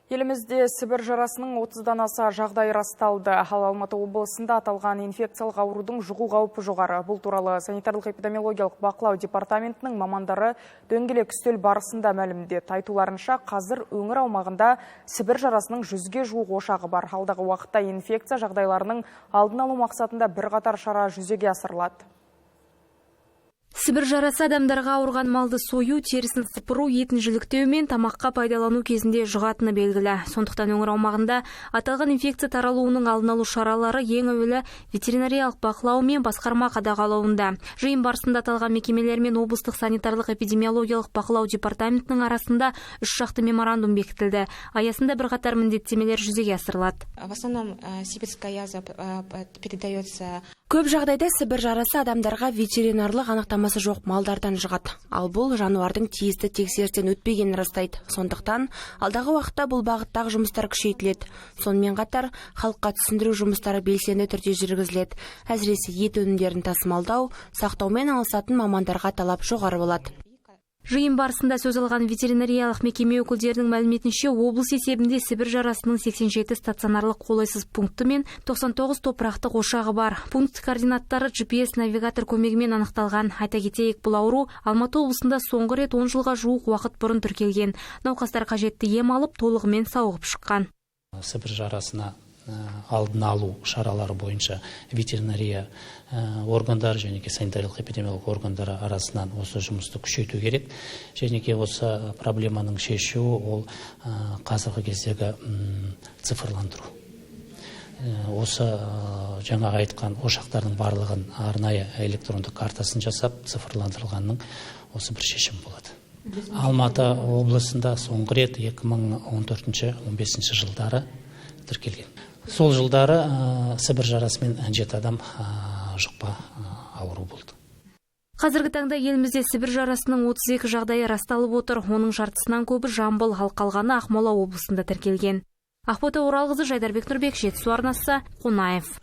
Елімізде Сібір жарасының 30-дан аса жағдай расталды. Алматы облысында аталған инфекциялық аурудың жұғу қаупі жоғары. Бұл туралы санитарлық-эпидемиологиялық бақылау департаментінің мамандары дөңгелек үстел барысында мәлімдеді. Айтуларынша, қазір өңір аумағында Сібір жарасының 100-ге жуық ошағы бар. Алдағы уақытта инфекция жағдайларының алдын алу мақсатында бірқатар шара жүзеге асырылады. Сібір жарасы адамдарға ауырған малды сою, терісін сыпыру, етін жіліктеу мен тамаққа пайдалану кезінде жұғатыны белгілі. Сондықтан өңір аумағында аталған инфекция таралуының алдын алу шаралары ең әуелі ветеринариялық бақылау мен басқарма қадағалауында. Жиын барысында аталған мекемелер мен облыстық санитарлық-эпидемиологиялық бақылау департаментінің арасында үшжақты меморандум бекітілді. Аясында бірқатар міндеттемелер жүзеге асырылады. В основном сибирская язва передается. Көп жағдайда Сібір жарасы адамдарға ветеринарлық анықтамасы жоқ малдардан жұғады. Ал бұл жануардың тиісті тексерістен өтпегенін растайды. Сондықтан алдағы уақытта бұл бағыттағы жұмыстар күшейтіледі. Сонымен қатар халыққа түсіндіру жұмыстары белсенді түрде жүргізіледі. Әсіресе ет өнімдерін тасымалдау, сақтаумен алысатын мамандарға талап жоғары болады. Жиын барысында сөз алған ветеринариялық мекеме өкілдерінің мәліметінше, облыс есебінде Сібір жарасының 87 стационарлық қолайсыз пункті мен 99 топырақтық ошағы бар. Пункт координаттары GPS навигатор көмегімен анықталған. Айта кетейік, бұл ауру Алматы облысында соңғы рет 10 жылға жуық уақыт бұрын тіркелген. Науқастар қажетті ем алып, толығымен сауығып шыққан. Сібір жарасына алдын алу шаралары бойынша ветеринария органдары және санитарлық эпидемиологиялық органдары арасынан осы жұмысты күшейту керек. Және осы проблеманың шешуі ол қазіргі кездегі цифрландыру. Осы жаңағы айтқан ошақтардың барлығын арнайы электрондық картасын жасап, цифрландырылғанның осы бір шешім болады. Алматы облысында соңғы рет 2014-15 жылдары тіркелген. Сол жылдары Сібір жарасымен 7 адам жұқпа ауру болды. Қазіргі таңда елімізде Сібір жарасының 32 жағдайы расталып отыр. Оның жартысынан көбі Жамбыл, ал қалғаны Ақмола облысында тіркелген. Ақбота Оралқызы, Жайдарбек Нұрбек, Жетісу арнасы, Қонаев.